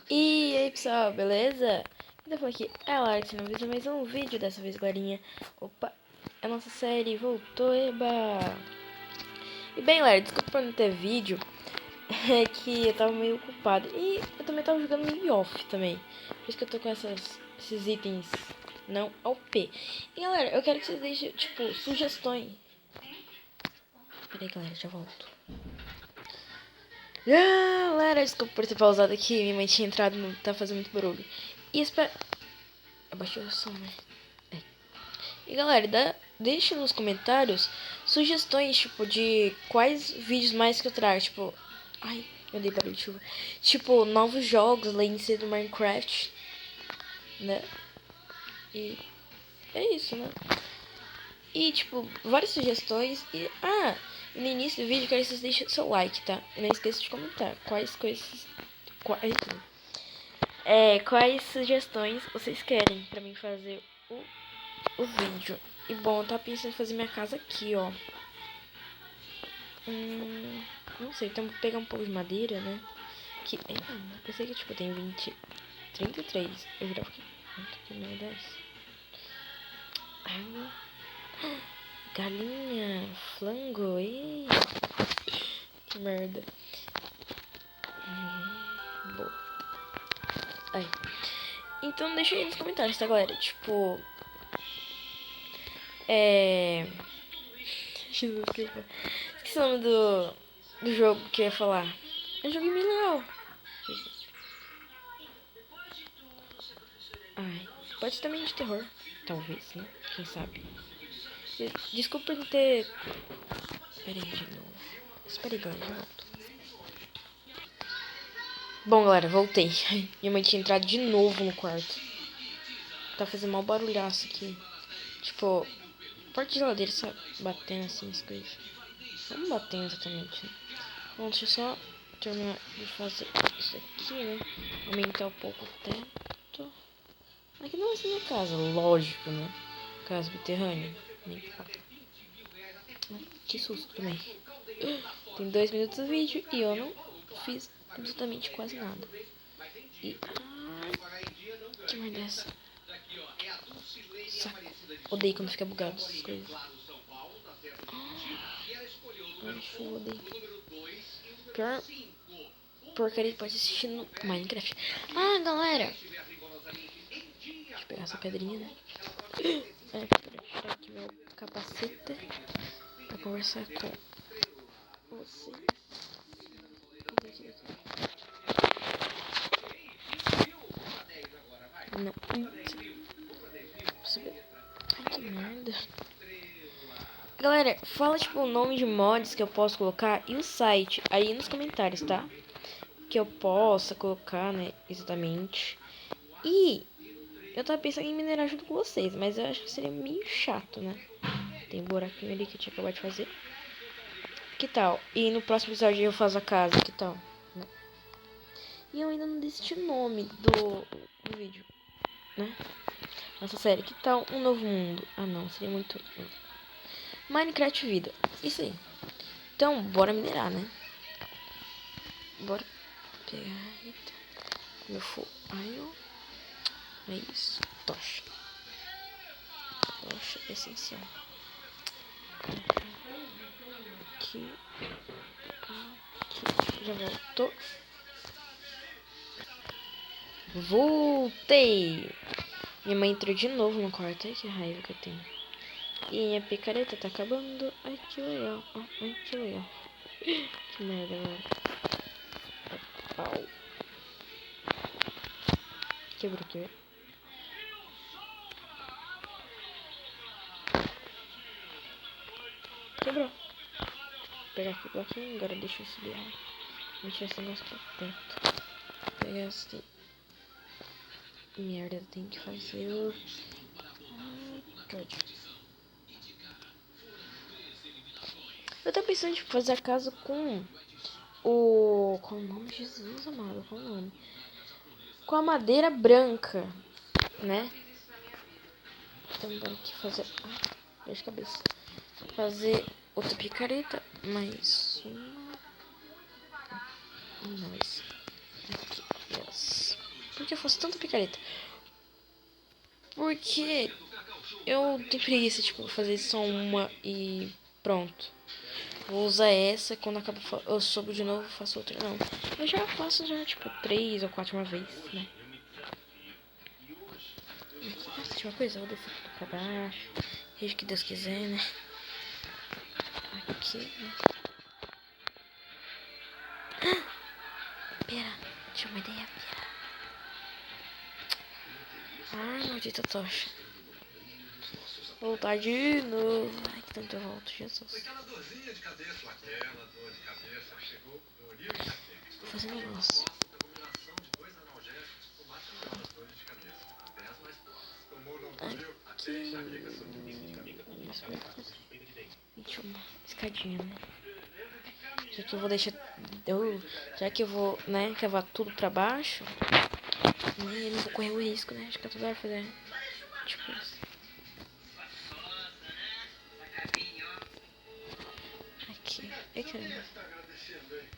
E aí pessoal, beleza? Então foi aqui, é Alex, não visa mais um vídeo, dessa vez galerinha. Opa, a nossa série voltou, eba! E bem galera, desculpa por não ter vídeo, é que eu tava meio ocupado. E eu também tava jogando meio off também, por isso que eu tô com esses itens não OP. E galera, eu quero que vocês deixem, tipo, sugestões. Pera aí galera, já volto. Galera, desculpa por ter pausado aqui, minha mãe tinha entrado, não tá fazendo muito barulho. E espera... Abaixou o som, né? É. E galera, deixa nos comentários sugestões, tipo, de quais vídeos mais que eu trago, tipo... Ai, eu dei barulho de chuva. Tipo, novos jogos, Lance do Minecraft, né? E é isso, né? E, tipo, várias sugestões e... no início do vídeo eu quero que vocês deixem seu like, tá? E não esqueça de comentar quais coisas... Quais sugestões vocês querem pra mim fazer o vídeo. E bom, eu tava pensando em fazer minha casa aqui, ó. Não sei, então vou pegar um pouco de madeira, né? Eu pensei que tipo tem 33. Eu virava aqui. Que merda é essa? Água. Galinha. Flango. Ei. Que merda. Boa. Aí. Então deixa aí nos comentários, tá, galera? Tipo... Jesus, esqueci o nome do jogo que eu ia falar. É um jogo meio legal. Jesus. Ai, pode ser também de terror. Talvez, né? Quem sabe. Desculpa por não ter... Espera aí de novo. Espera aí, galera, já volto. Bom, galera, voltei. Minha mãe tinha entrado de novo no quarto. Tá fazendo mal barulhaço aqui. Tipo, porta de geladeira, sabe? Batendo assim as coisas. Não batendo exatamente, né? Bom, deixa eu só terminar de fazer isso aqui, né? Aumentar um pouco o teto. Aqui não vai ser minha casa, lógico, né? Casa subterrânea. Nem que susto também. Tem 2 minutos do vídeo e eu não fiz absolutamente quase nada. E... que merda é essa? Saco. Odeio quando fica bugado essas coisas. Acho eu odeio. Pior porcaria que pode assistir no Minecraft. Galera! Deixa eu pegar essa pedrinha, né? Pra tirar aqui meu capacete pra conversar com você. Não. Ai, que merda. Galera, fala tipo o nome de mods que eu posso colocar e o site aí nos comentários, tá? Que eu possa colocar, né, exatamente. E eu tava pensando em minerar junto com vocês, mas eu acho que seria meio chato, né? Tem um buraquinho ali que eu tinha acabado de fazer. Que tal? E no próximo episódio eu faço a casa, que tal? E eu ainda não decidi o nome do vídeo, né? Nossa série, que tal um novo mundo? Não, seria muito... Minecraft vida, isso aí. Então, bora minerar, né? Bora pegar... Eita. Meu full iron. É isso. Tocha. Tocha essencial. Aqui. Aqui. Já voltou. Voltei. Minha mãe entrou de novo no quarto. Ai, que raiva que eu tenho. E minha picareta tá acabando. Ai, que legal. Ai, que legal. Que merda, mano. Pau. Quebrou aqui, quebrou. Vou pegar aqui o bloquinho. Agora deixa eu subir. Vou tirar esse negócio pra dentro. Vou pegar assim. Merda, tem que fazer o... Eu tô pensando em fazer a casa com o... Qual o nome? Jesus amado, qual o nome? Com a madeira branca, né? Também que fazer... dor de cabeça. Fazer outra picareta. Mais uma... mais... aqui, yes. que eu faço tanta picareta? Porque eu tenho preguiça, tipo, fazer só uma e pronto. Vou usar essa, quando acaba eu soube de novo, faço outra. Não, eu já faço já, tipo, 3 ou 4 uma vez, né? Nossa, tinha uma coisa, eu vou descer tudo pra baixo. Seja o que Deus quiser, né? Aqui, né? Pera, tinha uma ideia, pera. Ah, maldita tocha. Voltar de novo. Ai, que tanto eu volto, Jesus. Vou fazer um negócio. Aqui. Deixa uma escadinha, né? Já que eu vou deixar. Já que eu vou, né, cavar tudo pra baixo. Eu não vou correr o risco, né? Acho que toda hora fazer. Tipo isso. Aqui. Ai, caramba. Deixa eu ver.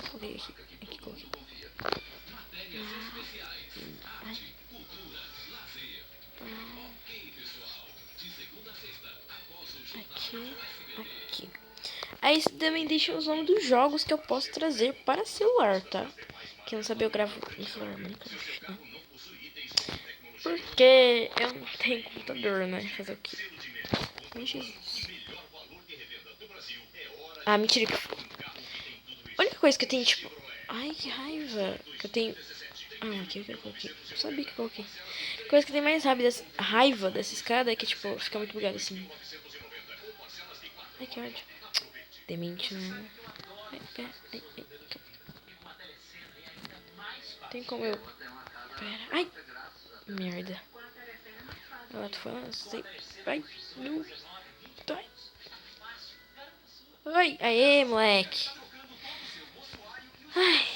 Coloquei aqui. Aqui, coloquei. Aqui. Aqui. Aí também deixa os nomes dos jogos que eu posso trazer para celular, tá? Quem não sabe, eu gravo no celular, né? Porque eu não tenho computador, né? Fazer o quê? Ai, Jesus. Ah, mentira. A única coisa que eu tenho, tipo... Ai, que raiva. Que eu tenho... Ah, aqui eu coloquei. Eu sabia que eu coloquei. A coisa que tem mais raiva dessa escada é que, tipo, fica muito bugado assim. Ai, que ódio. Demente, né? Ai. Tem como eu... Pera. Ai. Merda. Ela tô falando assim. Ai. Não. Ai. Oi. Aê, moleque. Ai.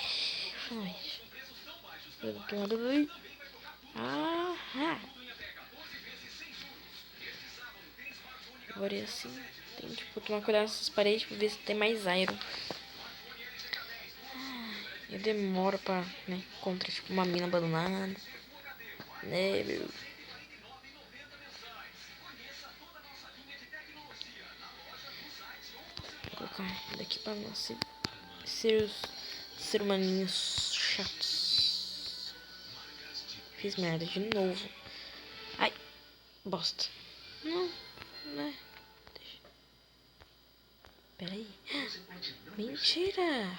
Ah. Agora é assim. Tem que tipo, tomar cuidado nessas paredes pra ver se tem mais iron. Eu demoro pra, né, encontrar tipo uma mina abandonada. Né, meu. Vou colocar daqui pra não ser os ser humaninhos chatos. Fiz merda de novo. Ai, bosta. Não, né? Deixa. Peraí. Mentira.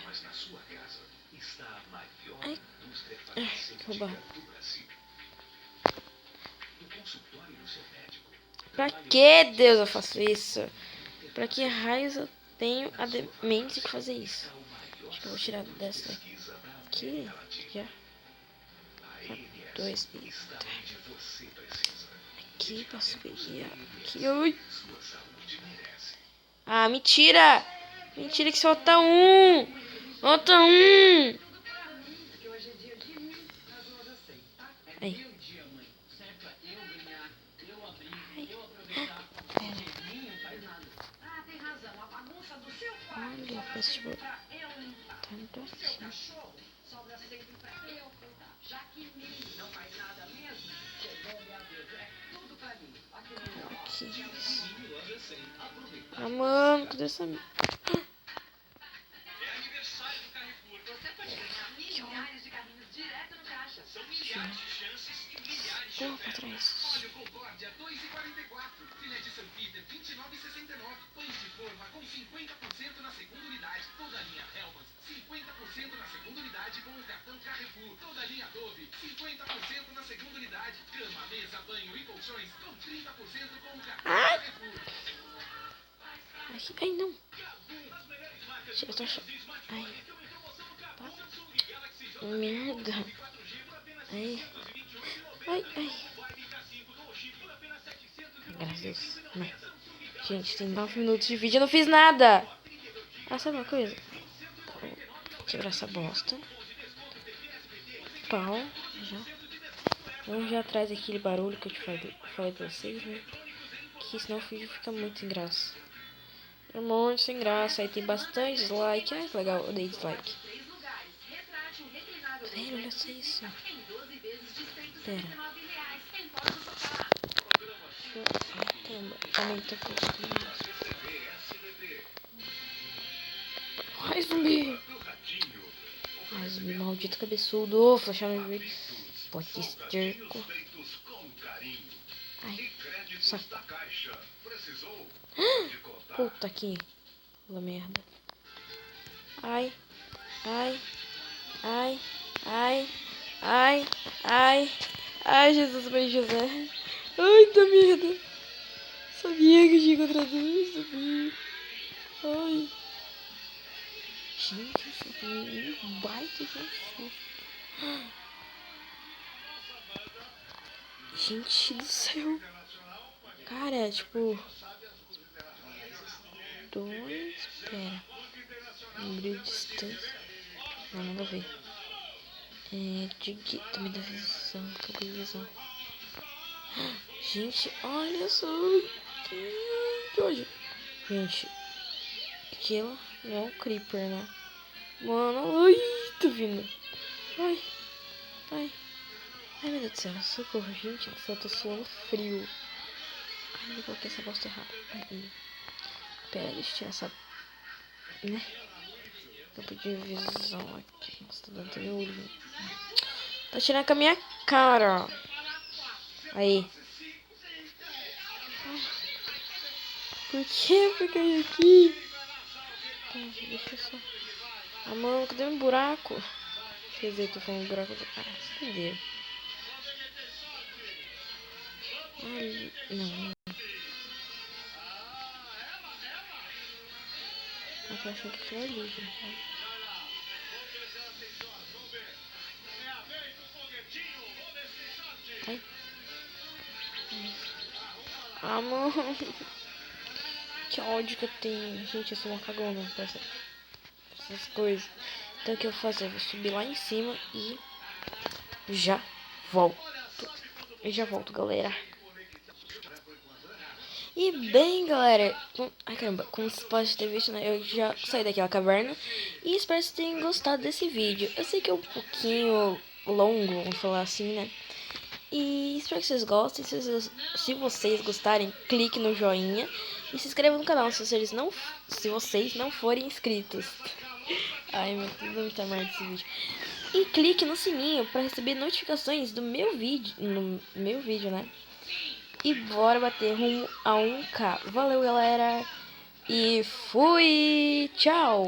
Ai, que roubar. Pra que, Deus, eu faço isso? Pra que raios eu tenho a demência de fazer isso? Acho que eu vou tirar dessa aqui. Já. Dois. Eita. Aqui, posso subir aqui. Ui. Ah, mentira! Mentira que solta um! Solta um! Aí. Olha, parece tipo... Tá no docinho. Aqui. Ah, mano, cadê essa... Porra, pra trás. Ai! Ai, não. Eu tô achando... Ai. Tá. Merda. Ai. Graças a Deus. Não. Gente, tem 9 minutos de vídeo, eu não fiz nada. Ah, sabe uma coisa? Vou quebrar essa bosta. Pau. Já. Vamos já atrás daquele barulho que eu te falei pra vocês, né? que senão o vídeo fica muito sem graça. É muito sem graça, aí tem bastante dislike. Ai, que legal, eu dei dislike. Velho, olha só isso. Pera. Ai, caramba, aumenta tudo. Ai, zumbi. Ai, zumbi maldito cabeçudo. Flashar no vídeo. Pote esterco. Ai, saco. Puta aqui. Pula merda. Ai, ai, ai, ai, ai, ai, ai, Jesus, Maria José. Ai, tá merda. Sabia que tinha encontrado isso, sabia. Ai. Gente, isso aqui é um baita de um susto. Gente do céu. Cara, é tipo... Pera. Número de distância. Não, nada a ver. Também dá visão. Acabei de visão. Gente, olha só. Que hoje. Gente. Aquilo não é um creeper, né? Mano, ai, tô vindo. Ai, ai. Ai, meu Deus do céu. Socorro, gente. Eu tô suando frio. Ai, eu coloquei essa bosta errada. Ai, pera, deixa eu tirar essa... Né? Campo de visão aqui. Nossa, tá dando meu olho. Tá tirando com a minha cara. Aí. Por que foi cair aqui? Deixa eu só... Ah, mano, cadê um buraco? Quer dizer, tô falando buraco do... Ah, entendeu? Ai, não. Eu tô achando que aquilo é ali, gente. Ai. Ah, mano. Que ódio que eu tenho. Gente, eu sou uma cagona pra essas coisas. Então o que eu vou fazer? Eu vou subir lá em cima e já volto. E já volto, galera. E bem, galera, ai caramba, como vocês podem ter visto, né, eu já saí daquela caverna e espero que vocês tenham gostado desse vídeo. Eu sei que é um pouquinho longo, vamos falar assim, né, e espero que vocês gostem. Se vocês gostarem, clique no joinha e se inscreva no canal se vocês não forem inscritos. Ai, meu Deus, muita merda esse vídeo. E clique no sininho para receber notificações do meu vídeo, no meu vídeo, né. E bora bater rumo a 1K. Valeu, galera. E fui. Tchau.